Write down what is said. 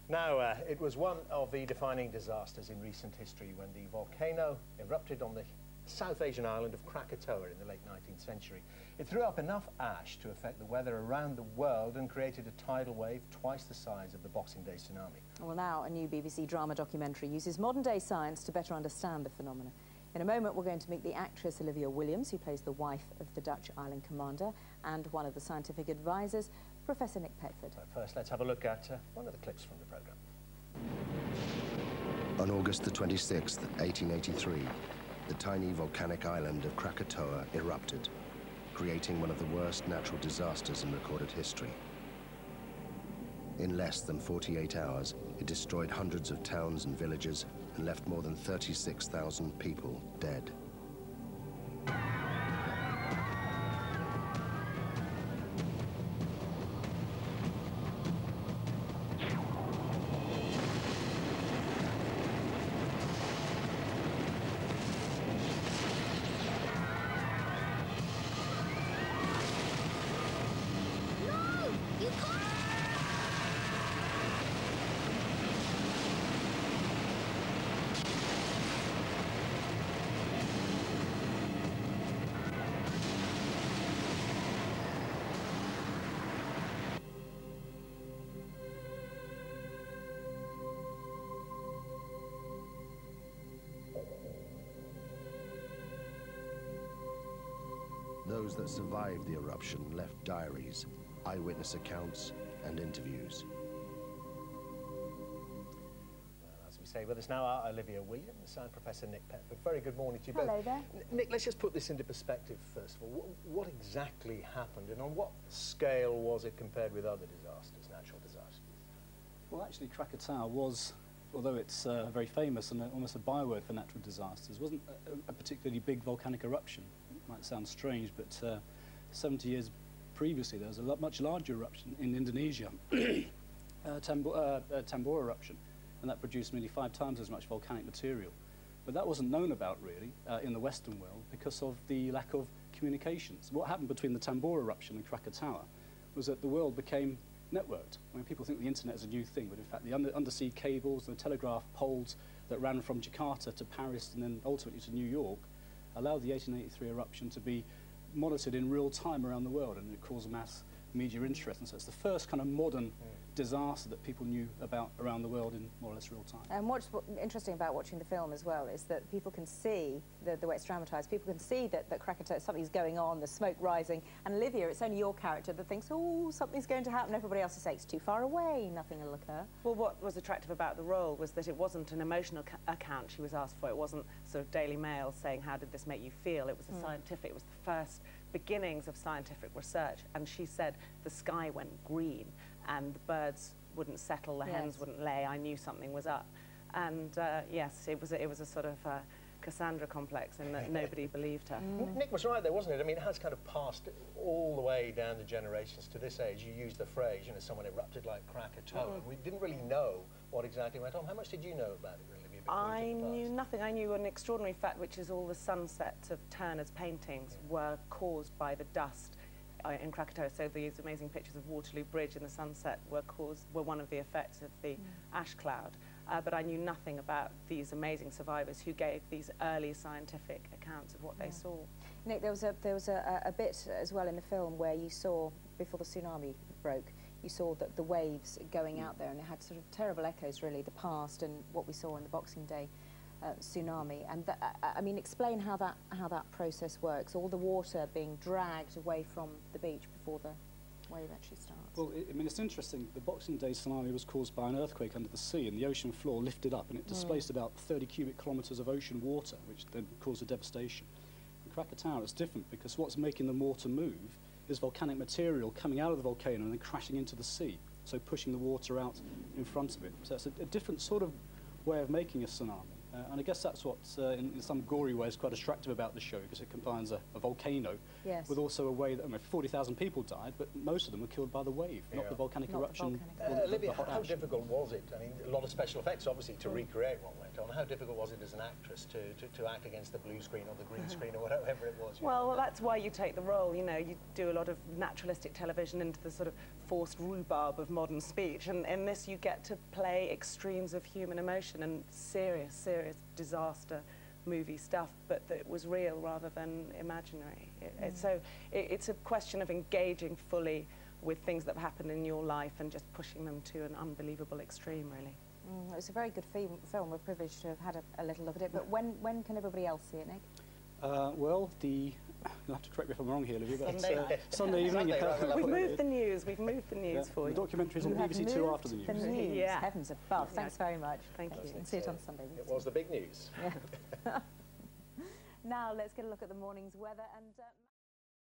Now, it was one of the defining disasters in recent history when the volcano erupted on the South Asian island of Krakatoa in the late 19th century. It threw up enough ash to affect the weather around the world and created a tidal wave twice the size of the Boxing Day tsunami. Well, now a new BBC drama documentary uses modern-day science to better understand the phenomenon. In a moment, we're going to meet the actress Olivia Williams, who plays the wife of the Dutch island commander, and one of the scientific advisors, Professor Nick Petford. So first, let's have a look at one of the clips from the programme. On August the 26th, 1883, the tiny volcanic island of Krakatoa erupted, creating one of the worst natural disasters in recorded history. In less than 48 hours, it destroyed hundreds of towns and villages and left more than 36,000 people dead. Those that survived the eruption left diaries, eyewitness accounts, and interviews. Well, as we say, with us now are Olivia Williams and Professor Nick Petford. Very good morning to you both. Hello there. Nick, let's just put this into perspective first of all. What exactly happened, and on what scale was it compared with other disasters, natural disasters? Well, actually, Krakatoa was, although it's very famous and almost a byword for natural disasters, wasn't a particularly big volcanic eruption. It might sound strange, but 70 years previously there was a much larger eruption in Indonesia, Tambora eruption, and that produced nearly 5 times as much volcanic material. But that wasn't known about, really, in the Western world because of the lack of communications. What happened between the Tambora eruption and Krakatoa was that the world became networked. I mean, people think the internet is a new thing, but in fact the undersea cables, the telegraph poles that ran from Jakarta to Paris and then ultimately to New York allowed the 1883 eruption to be monitored in real time around the world, and it caused mass media interest. And so it's the first kind of modern disaster that people knew about around the world in more or less real time. And what's interesting about watching the film as well is that people can see, the way it's dramatised, people can see that Krakatoa, something's going on, there's smoke rising, and Olivia, it's only your character that thinks, oh, something's going to happen. Everybody else is saying it's too far away, nothing will occur. Well, what was attractive about the role was that it wasn't an emotional account she was asked for. It wasn't sort of Daily Mail saying, how did this make you feel? It was a scientific, it was the first beginnings of scientific research, and she said the sky went green and the birds wouldn't settle, the hens wouldn't lay. I knew something was up. And yes, it was a sort of Cassandra complex in that nobody believed her. Nick was right there, wasn't it? I mean, it has kind of passed all the way down the generations to this age. You used the phrase, you know, someone erupted like Krakatoa. We didn't really know what exactly went on. How much did you know about it, really? I knew nothing. I knew an extraordinary fact, which is all the sunsets of Turner's paintings were caused by the dust in Krakatoa. So these amazing pictures of Waterloo Bridge in the sunset were one of the effects of the ash cloud. But I knew nothing about these amazing survivors who gave these early scientific accounts of what they saw. Nick, there was a bit as well in the film where you saw, before the tsunami broke, you saw the waves going out there, and it had sort of terrible echoes, really, the past and what we saw in the Boxing Day tsunami. And I mean, explain how that process works. All the water being dragged away from the beach before the wave actually starts. Well, I mean, it's interesting. The Boxing Day tsunami was caused by an earthquake under the sea, and the ocean floor lifted up, and it displaced about 30 cubic kilometres of ocean water, which then caused a devastation. In Krakatoa, it's different because what's making the water move is volcanic material coming out of the volcano and then crashing into the sea, so pushing the water out in front of it. So it's a different sort of way of making a tsunami. And I guess that's what, in some gory ways, quite attractive about the show, because it combines a volcano Yes. with also a way that, I mean, 40,000 people died, but most of them were killed by the wave, not the volcanic Not the eruption. volcanic or the Olivia, hot how ash. difficult was it? I mean, a lot of special effects, obviously, to recreate what went on. How difficult was it as an actress to act against the blue screen or the green screen or whatever it was? Well, that's why you take the role. You know, you do a lot of naturalistic television into the sort of forced rhubarb of modern speech, and in this you get to play extremes of human emotion and serious disaster movie stuff, but that was real rather than imaginary. So it's a question of engaging fully with things that have happened in your life and just pushing them to an unbelievable extreme, really. It was a very good film. We're privileged to have had a little look at it. But when can everybody else see it, Nick? Well, you'll have to correct me if I'm wrong here, Olivia, but Sunday. Sunday evening. We've moved the news for The you. documentary's on You have BBC Two moved after the news. the news. Yeah. Heavens above. Thanks very much. Thank you. See it on Sunday. It was the big news. Now let's get a look at the morning's weather and...